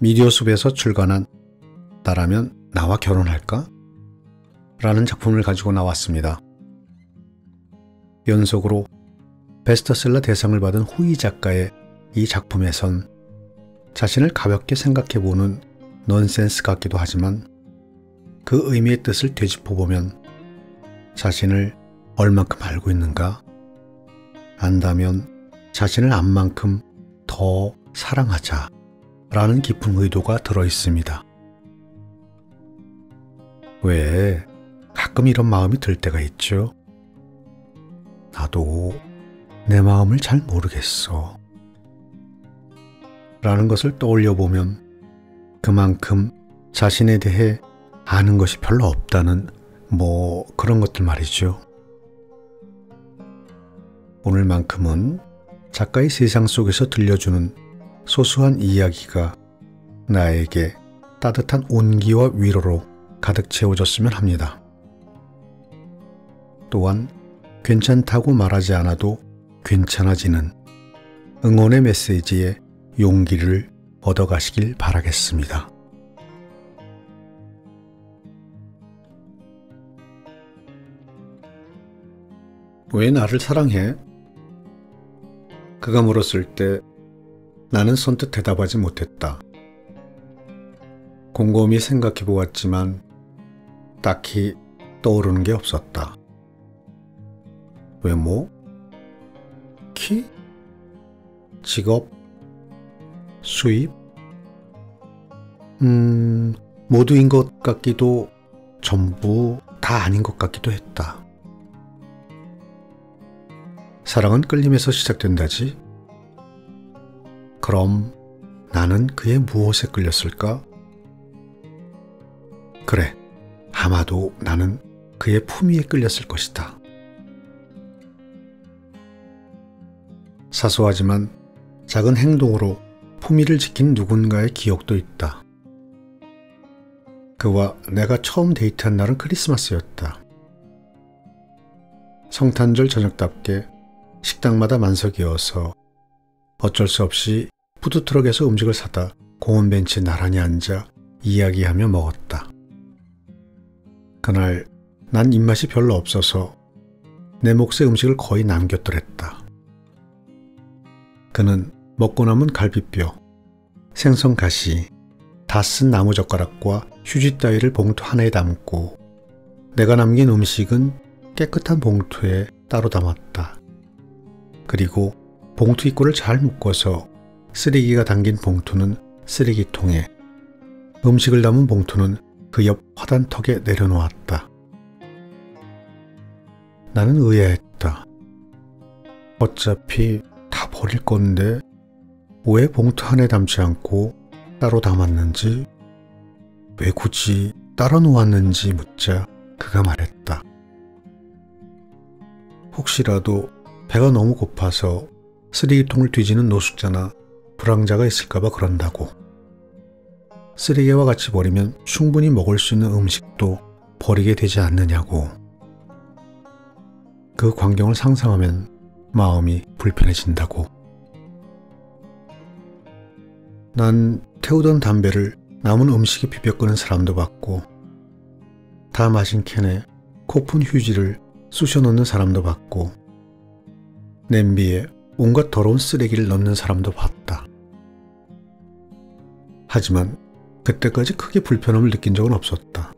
미디어숲에서 출간한 나라면 나와 결혼할까? 라는 작품을 가지고 나왔습니다. 연속으로 베스트셀러 대상을 받은 후이 작가의 이 작품에선 자신을 가볍게 생각해보는 넌센스 같기도 하지만 그 의미의 뜻을 되짚어보면 자신을 얼만큼 알고 있는가? 안다면 자신을 안 만큼 더 사랑하자 라는 깊은 의도가 들어있습니다. 왜 가끔 이런 마음이 들 때가 있죠? 나도 내 마음을 잘 모르겠어 라는 것을 떠올려 보면 그만큼 자신에 대해 아는 것이 별로 없다는 그런 것들 말이죠. 오늘만큼은 작가의 세상 속에서 들려주는 소소한 이야기가 나에게 따뜻한 온기와 위로로 가득 채워졌으면 합니다. 또한 괜찮다고 말하지 않아도 괜찮아지는 응원의 메시지에 용기를 얻어가시길 바라겠습니다. 왜 나를 사랑해? 그가 물었을 때 나는 선뜻 대답하지 못했다. 곰곰이 생각해 보았지만 딱히 떠오르는 게 없었다. 외모? 키? 직업? 수입? 모두인 것 같기도 전부 다 아닌 것 같기도 했다. 사랑은 끌림에서 시작된다지? 그럼 나는 그의 무엇에 끌렸을까? 그래, 아마도 나는 그의 품위에 끌렸을 것이다. 사소하지만 작은 행동으로 품위를 지킨 누군가의 기억도 있다. 그와 내가 처음 데이트한 날은 크리스마스였다. 성탄절 저녁답게 식당마다 만석이어서 어쩔 수 없이 푸드트럭에서 음식을 사다 공원 벤치에 나란히 앉아 이야기하며 먹었다. 그날 난 입맛이 별로 없어서 내 몫의 음식을 거의 남겼더랬다. 그는 먹고 남은 갈비뼈, 생선 가시, 다 쓴 나무젓가락과 휴지 따위를 봉투 하나에 담고 내가 남긴 음식은 깨끗한 봉투에 따로 담았다. 그리고 봉투 입구를 잘 묶어서 쓰레기가 담긴 봉투는 쓰레기통에, 음식을 담은 봉투는 그 옆 화단턱에 내려놓았다. 나는 의아했다. 어차피 다 버릴 건데 왜 봉투 안에 담지 않고 따로 담았는지, 왜 굳이 따로 놓았는지 묻자 그가 말했다. 혹시라도 배가 너무 고파서 쓰레기통을 뒤지는 노숙자나 불황자가 있을까봐 그런다고. 쓰레기와 같이 버리면 충분히 먹을 수 있는 음식도 버리게 되지 않느냐고. 그 광경을 상상하면 마음이 불편해진다고. 난 태우던 담배를 남은 음식에 비벼 끄는 사람도 봤고, 다 마신 캔에 코푼 휴지를 쑤셔 넣는 사람도 봤고, 냄비에 온갖 더러운 쓰레기를 넣는 사람도 봤다. 하지만 그때까지 크게 불편함을 느낀 적은 없었다.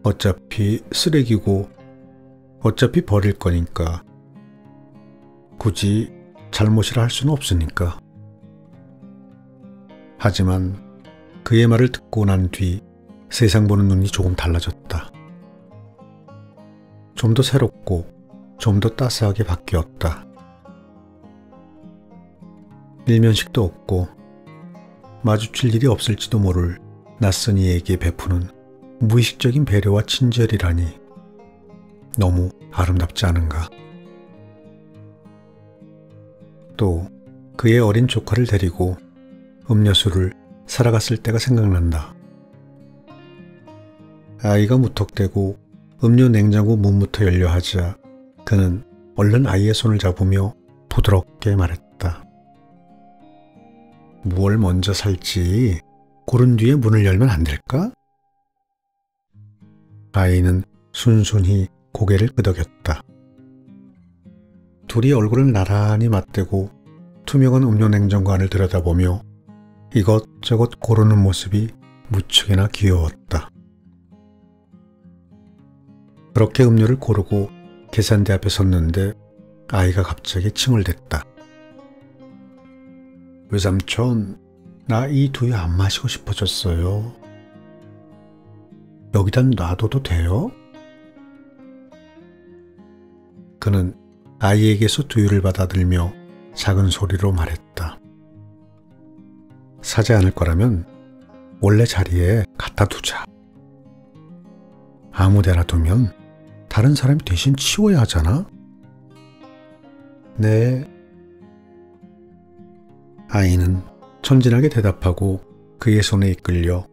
어차피 쓰레기고 어차피 버릴 거니까, 굳이 잘못이라 할 수는 없으니까. 하지만 그의 말을 듣고 난 뒤 세상 보는 눈이 조금 달라졌다. 좀 더 새롭고 좀 더 따스하게 바뀌었다. 일면식도 없고 마주칠 일이 없을지도 모를 낯선 이에게 베푸는 무의식적인 배려와 친절이라니 너무 아름답지 않은가. 또 그의 어린 조카를 데리고 음료수를 사러 갔을 때가 생각난다. 아이가 무턱대고 음료 냉장고 문부터 열려 하자 그는 얼른 아이의 손을 잡으며 부드럽게 말했다. 무얼 먼저 살지 고른 뒤에 문을 열면 안 될까? 아이는 순순히 고개를 끄덕였다. 둘이 얼굴을 나란히 맞대고 투명한 음료 냉장고 안을 들여다보며 이것저것 고르는 모습이 무척이나 귀여웠다. 그렇게 음료를 고르고 계산대 앞에 섰는데 아이가 갑자기 칭얼댔다. 외삼촌, 나 이 두유 안 마시고 싶어졌어요. 여기다 놔둬도 돼요? 그는 아이에게서 두유를 받아들며 작은 소리로 말했다. 사지 않을 거라면 원래 자리에 갖다 두자. 아무 데나 두면 다른 사람이 대신 치워야 하잖아? 네. 아이는 천진하게 대답하고 그의 손에 이끌려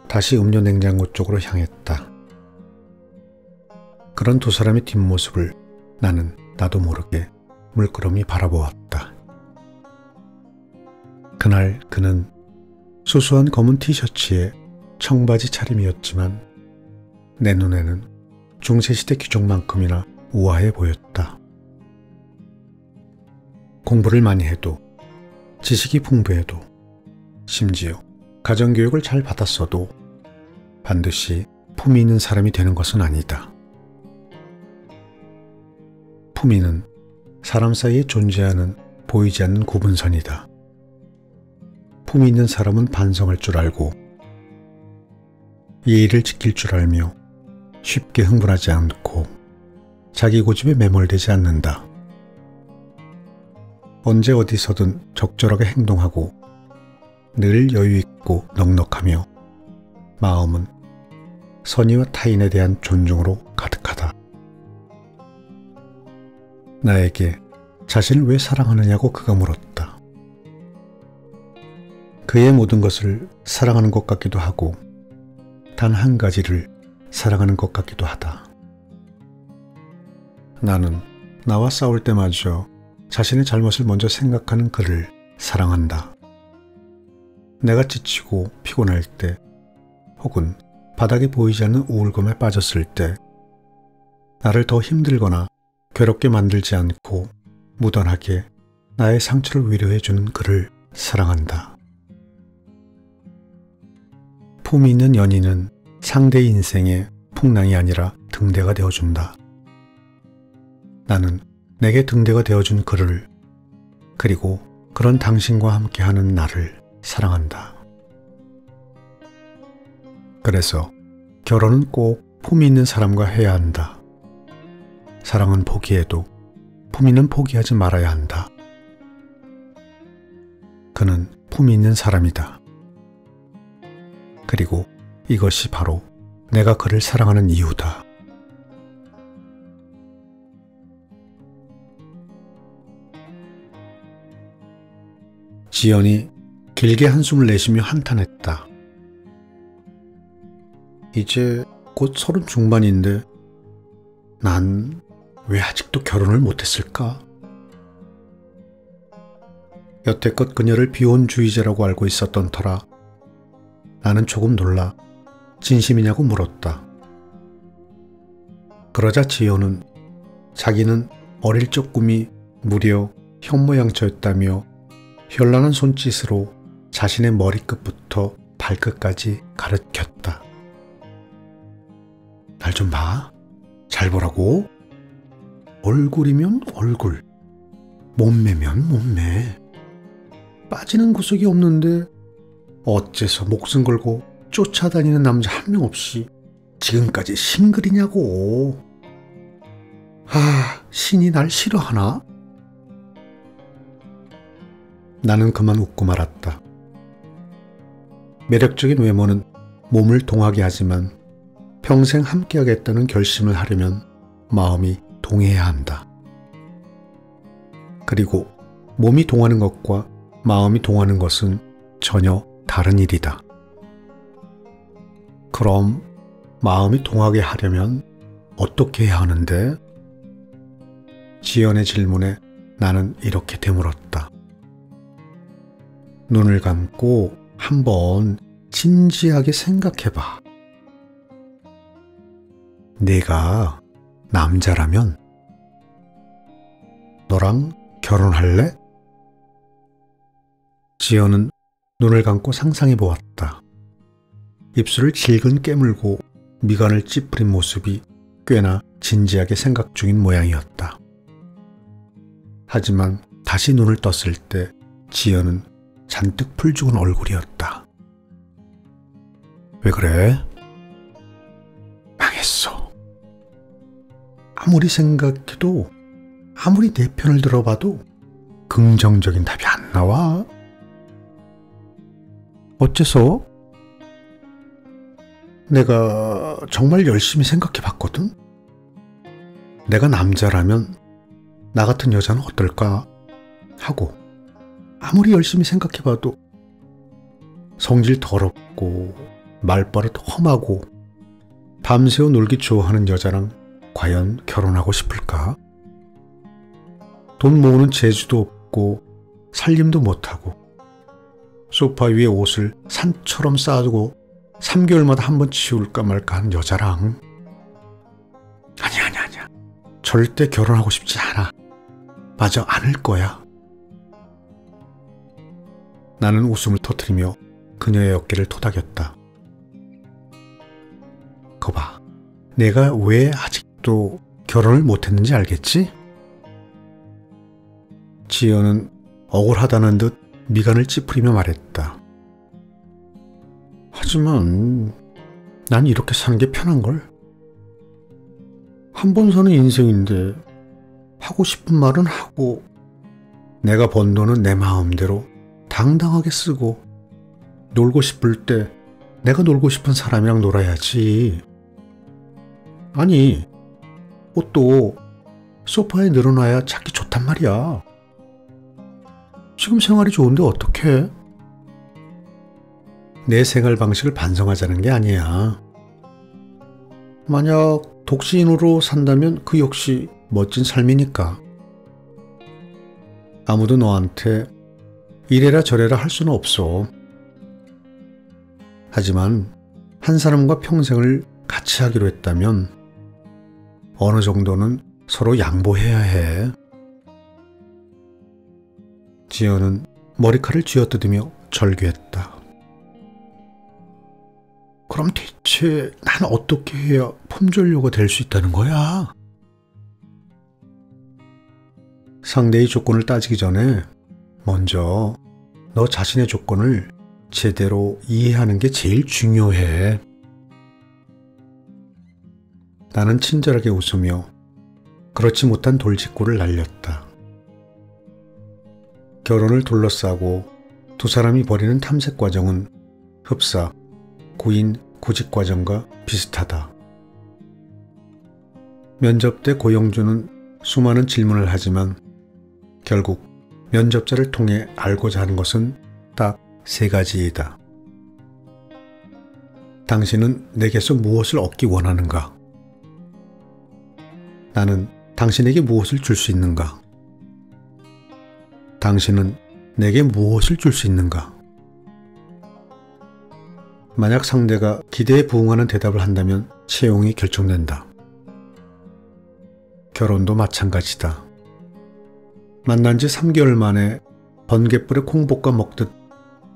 다시 음료 냉장고 쪽으로 향했다. 그런 두 사람의 뒷모습을 나는 나도 모르게 물끄러미 바라보았다. 그날 그는 수수한 검은 티셔츠에 청바지 차림이었지만 내 눈에는 중세시대 귀족만큼이나 우아해 보였다. 공부를 많이 해도 지식이 풍부해도 심지어 가정교육을 잘 받았어도 반드시 품이 있는 사람이 되는 것은 아니다. 품위는 사람 사이에 존재하는 보이지 않는 구분선이다. 품이 있는 사람은 반성할 줄 알고 예의를 지킬 줄 알며 쉽게 흥분하지 않고 자기 고집에 매몰되지 않는다. 언제 어디서든 적절하게 행동하고 늘 여유있고 넉넉하며 마음은 선의와 타인에 대한 존중으로 가득하다. 나에게 자신을 왜 사랑하느냐고 그가 물었다. 그의 모든 것을 사랑하는 것 같기도 하고 단 한 가지를 사랑하는 것 같기도 하다. 나는 나와 싸울 때마저 자신의 잘못을 먼저 생각하는 그를 사랑한다. 내가 지치고 피곤할 때 혹은 바닥에 보이지 않는 우울감에 빠졌을 때 나를 더 힘들거나 괴롭게 만들지 않고 무던하게 나의 상처를 위로해주는 그를 사랑한다. 품이 있는 연인은 상대의 인생에 풍랑이 아니라 등대가 되어준다. 나는 내게 등대가 되어준 그를 그리고 그런 당신과 함께하는 나를 사랑한다. 그래서 결혼은 꼭 품이 있는 사람과 해야 한다. 사랑은 포기해도 품위는 포기하지 말아야 한다. 그는 품이 있는 사람이다. 그리고 이것이 바로 내가 그를 사랑하는 이유다. 지연이 길게 한숨을 내쉬며 한탄했다. 이제 곧 30 중반인데 난 왜 아직도 결혼을 못했을까? 여태껏 그녀를 비혼주의자라고 알고 있었던 터라 나는 조금 놀라 진심이냐고 물었다. 그러자 지연은 자기는 어릴 적 꿈이 무려 현모양처였다며 현란한 손짓으로 자신의 머리끝부터 발끝까지 가르쳤다. 날 좀 봐. 잘 보라고. 얼굴이면 얼굴, 몸매면 몸매. 빠지는 구석이 없는데 어째서 목숨 걸고 쫓아다니는 남자 한 명 없이 지금까지 싱글이냐고. 아, 신이 날 싫어하나? 나는 그만 웃고 말았다. 매력적인 외모는 몸을 동하게 하지만 평생 함께하겠다는 결심을 하려면 마음이 동해야 한다. 그리고 몸이 동하는 것과 마음이 동하는 것은 전혀 다른 일이다. 그럼 마음이 동하게 하려면 어떻게 해야 하는데? 지연의 질문에 나는 이렇게 되물었다. 눈을 감고 한번 진지하게 생각해봐. 내가 남자라면 너랑 결혼할래? 지연은 눈을 감고 상상해 보았다. 입술을 질근 깨물고 미간을 찌푸린 모습이 꽤나 진지하게 생각 중인 모양이었다. 하지만 다시 눈을 떴을 때 지연은 잔뜩 풀죽은 얼굴이었다. 왜 그래? 망했어. 아무리 생각해도, 아무리 내 편을 들어봐도 긍정적인 답이 안 나와. 어째서? 내가 정말 열심히 생각해 봤거든. 내가 남자라면 나 같은 여자는 어떨까 하고, 아무리 열심히 생각해 봐도 성질 더럽고 말버릇 험하고 밤새워 놀기 좋아하는 여자랑 과연 결혼하고 싶을까? 돈 모으는 재주도 없고 살림도 못하고 소파 위에 옷을 산처럼 쌓아두고 3개월마다 한 번 치울까 말까 하는 여자랑 아니야. 절대 결혼하고 싶지 않아. 맞아, 않을 거야. 나는 웃음을 터뜨리며 그녀의 어깨를 토닥였다. 거봐, 내가 왜 아직도 결혼을 못했는지 알겠지? 지연은 억울하다는 듯 미간을 찌푸리며 말했다. 하지만 난 이렇게 사는 게 편한걸. 한 번 사는 인생인데 하고 싶은 말은 하고 내가 번 돈은 내 마음대로 당당하게 쓰고 놀고 싶을 때 내가 놀고 싶은 사람이랑 놀아야지. 아니, 옷도 소파에 늘어놔야 찾기 좋단 말이야. 지금 생활이 좋은데 어떡해? 내 생활 방식을 반성하자는 게 아니야. 만약 독신으로 산다면 그 역시 멋진 삶이니까. 아무도 너한테 이래라 저래라 할 수는 없어. 하지만 한 사람과 평생을 같이 하기로 했다면 어느 정도는 서로 양보해야 해. 지연은 머리칼을 쥐어뜯으며 절규했다. 그럼 대체 난 어떻게 해야 품절료가 될 수 있다는 거야? 상대의 조건을 따지기 전에 먼저 너 자신의 조건을 제대로 이해하는 게 제일 중요해. 나는 친절하게 웃으며 그렇지 못한 돌직구를 날렸다. 결혼을 둘러싸고 두 사람이 벌이는 탐색 과정은 흡사, 구인, 구직 과정과 비슷하다. 면접 때 고영주는 수많은 질문을 하지만 결국 면접자를 통해 알고자 하는 것은 딱 3가지이다. 당신은 내게서 무엇을 얻기 원하는가? 나는 당신에게 무엇을 줄 수 있는가? 당신은 내게 무엇을 줄 수 있는가? 만약 상대가 기대에 부응하는 대답을 한다면 채용이 결정된다. 결혼도 마찬가지다. 만난 지 3개월 만에 번갯불에 콩볶아 먹듯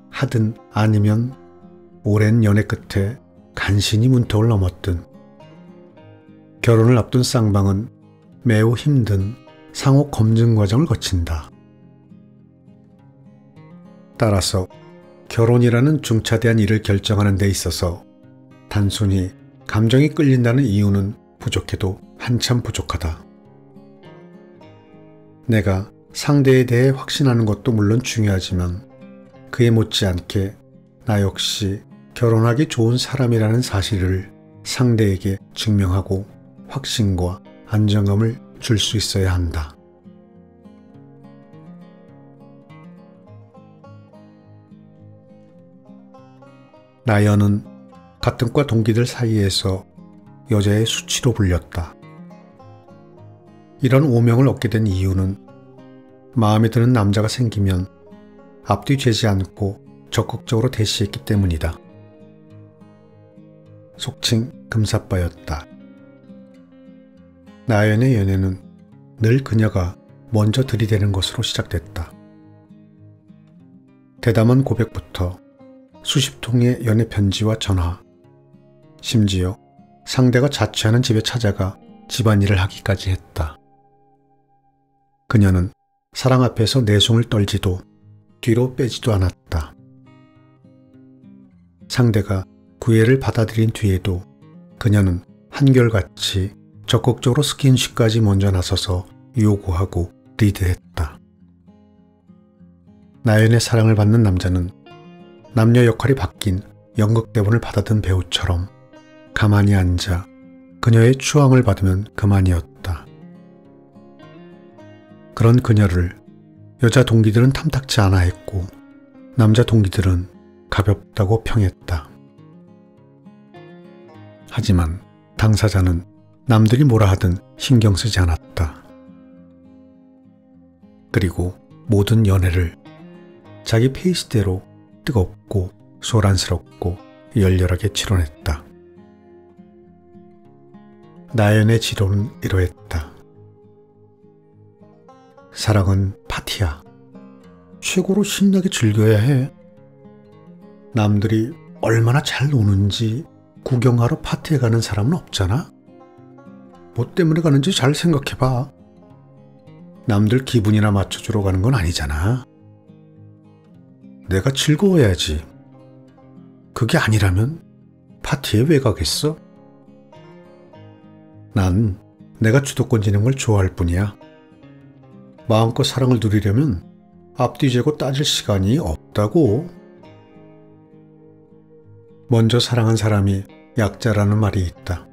하든 아니면 오랜 연애 끝에 간신히 문턱을 넘었든 결혼을 앞둔 쌍방은 매우 힘든 상호 검증 과정을 거친다. 따라서 결혼이라는 중차대한 일을 결정하는 데 있어서 단순히 감정이 끌린다는 이유는 부족해도 한참 부족하다. 내가 상대에 대해 확신하는 것도 물론 중요하지만 그에 못지않게 나 역시 결혼하기 좋은 사람이라는 사실을 상대에게 증명하고 확신과 안정감을 줄 수 있어야 한다. 나연은 같은 과 동기들 사이에서 여자의 수치로 불렸다. 이런 오명을 얻게 된 이유는 마음에 드는 남자가 생기면 앞뒤 재지 않고 적극적으로 대시했기 때문이다. 속칭 금사빠였다. 나연의 연애는 늘 그녀가 먼저 들이대는 것으로 시작됐다. 대담한 고백부터 수십 통의 연애 편지와 전화, 심지어 상대가 자취하는 집에 찾아가 집안일을 하기까지 했다. 그녀는 사랑 앞에서 내숭을 떨지도 뒤로 빼지도 않았다. 상대가 구애를 받아들인 뒤에도 그녀는 한결같이 적극적으로 스킨십까지 먼저 나서서 요구하고 리드했다. 나연의 사랑을 받는 남자는 남녀 역할이 바뀐 연극 대본을 받아든 배우처럼 가만히 앉아 그녀의 추앙을 받으면 그만이었다. 그런 그녀를 여자 동기들은 탐탁지 않아 했고 남자 동기들은 가볍다고 평했다. 하지만 당사자는 남들이 뭐라 하든 신경 쓰지 않았다. 그리고 모든 연애를 자기 페이스대로 뜨겁고 소란스럽고 열렬하게 치러냈다. 나연의 지도는 이러했다. 사랑은 파티야. 최고로 신나게 즐겨야 해. 남들이 얼마나 잘 노는지 구경하러 파티에 가는 사람은 없잖아? 뭐 때문에 가는지 잘 생각해봐. 남들 기분이나 맞춰주러 가는 건 아니잖아. 내가 즐거워야지. 그게 아니라면 파티에 왜 가겠어? 난 내가 주도권 지는 걸 좋아할 뿐이야. 마음껏 사랑을 누리려면 앞뒤 재고 따질 시간이 없다고. 먼저 사랑한 사람이 약자라는 말이 있다.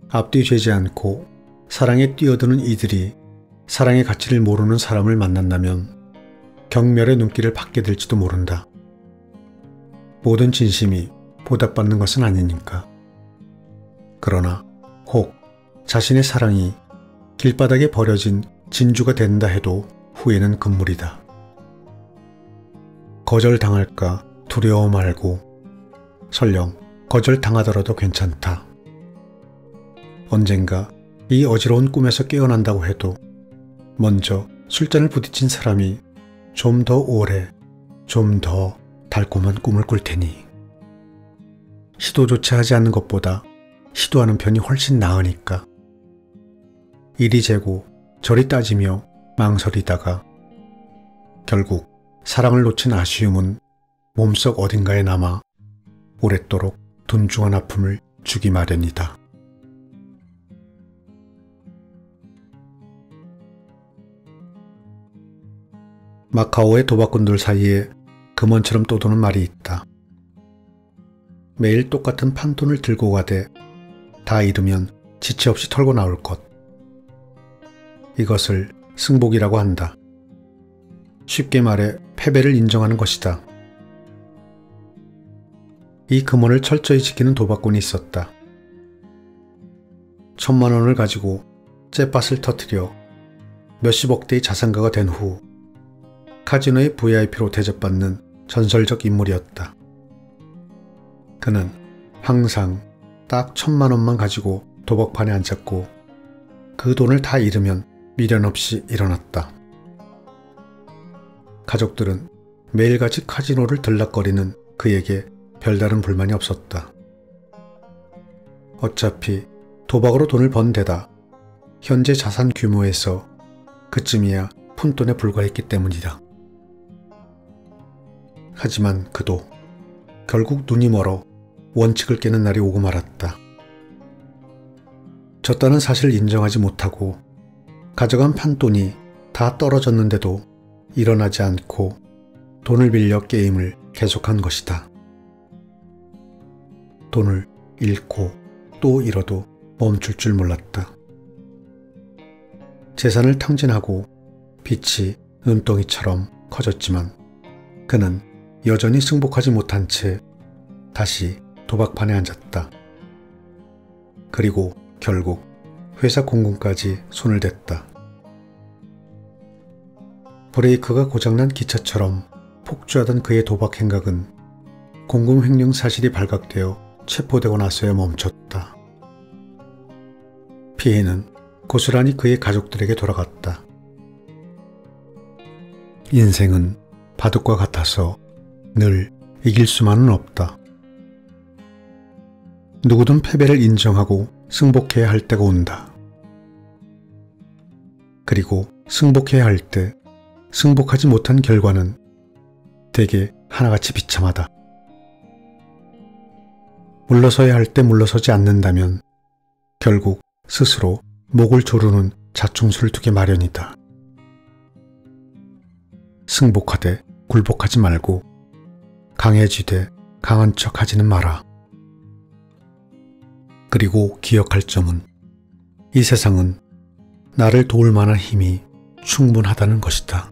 앞뒤 재지 않고 사랑에 뛰어드는 이들이 사랑의 가치를 모르는 사람을 만난다면 경멸의 눈길을 받게 될지도 모른다. 모든 진심이 보답받는 것은 아니니까. 그러나 혹 자신의 사랑이 길바닥에 버려진 진주가 된다 해도 후회는 금물이다. 거절당할까 두려워 말고 설령 거절당하더라도 괜찮다. 언젠가 이 어지러운 꿈에서 깨어난다고 해도 먼저 술잔을 부딪힌 사람이 좀 더 오래, 좀 더 달콤한 꿈을 꿀 테니. 시도조차 하지 않는 것보다 시도하는 편이 훨씬 나으니까. 이리 재고 저리 따지며 망설이다가 결국 사랑을 놓친 아쉬움은 몸속 어딘가에 남아 오랫도록 둔중한 아픔을 주기 마련이다. 마카오의 도박꾼들 사이에 금원처럼 떠도는 말이 있다. 매일 똑같은 판돈을 들고 가되 다 잃으면 지체 없이 털고 나올 것. 이것을 승복이라고 한다. 쉽게 말해 패배를 인정하는 것이다. 이 금원을 철저히 지키는 도박꾼이 있었다. 1,000만 원을 가지고 째밭을 터뜨려 몇십억 대의 자산가가 된 후 카지노의 VIP로 대접받는 전설적 인물이었다. 그는 항상 딱 1,000만 원만 가지고 도박판에 앉았고 그 돈을 다 잃으면 미련 없이 일어났다. 가족들은 매일같이 카지노를 들락거리는 그에게 별다른 불만이 없었다. 어차피 도박으로 돈을 번 데다 현재 자산 규모에서 그쯤이야 푼돈에 불과했기 때문이다. 하지만 그도 결국 눈이 멀어 원칙을 깨는 날이 오고 말았다. 졌다는 사실을 인정하지 못하고 가져간 판돈이 다 떨어졌는데도 일어나지 않고 돈을 빌려 게임을 계속한 것이다. 돈을 잃고 또 잃어도 멈출 줄 몰랐다. 재산을 탕진하고 빚이 눈덩이처럼 커졌지만 그는 여전히 승복하지 못한 채 다시 도박판에 앉았다. 그리고 결국 회사 공금까지 손을 댔다. 브레이크가 고장난 기차처럼 폭주하던 그의 도박 행각은 공공횡령 사실이 발각되어 체포되고 나서야 멈췄다. 피해는 고스란히 그의 가족들에게 돌아갔다. 인생은 바둑과 같아서 늘 이길 수만은 없다. 누구든 패배를 인정하고 승복해야 할 때가 온다. 그리고 승복해야 할 때 승복하지 못한 결과는 대개 하나같이 비참하다. 물러서야 할 때 물러서지 않는다면 결국 스스로 목을 조르는 자충수를 두게 마련이다. 승복하되 굴복하지 말고 강해지되 강한 척 하지는 마라. 그리고 기억할 점은 이 세상은 나를 도울 만한 힘이 충분하다는 것이다.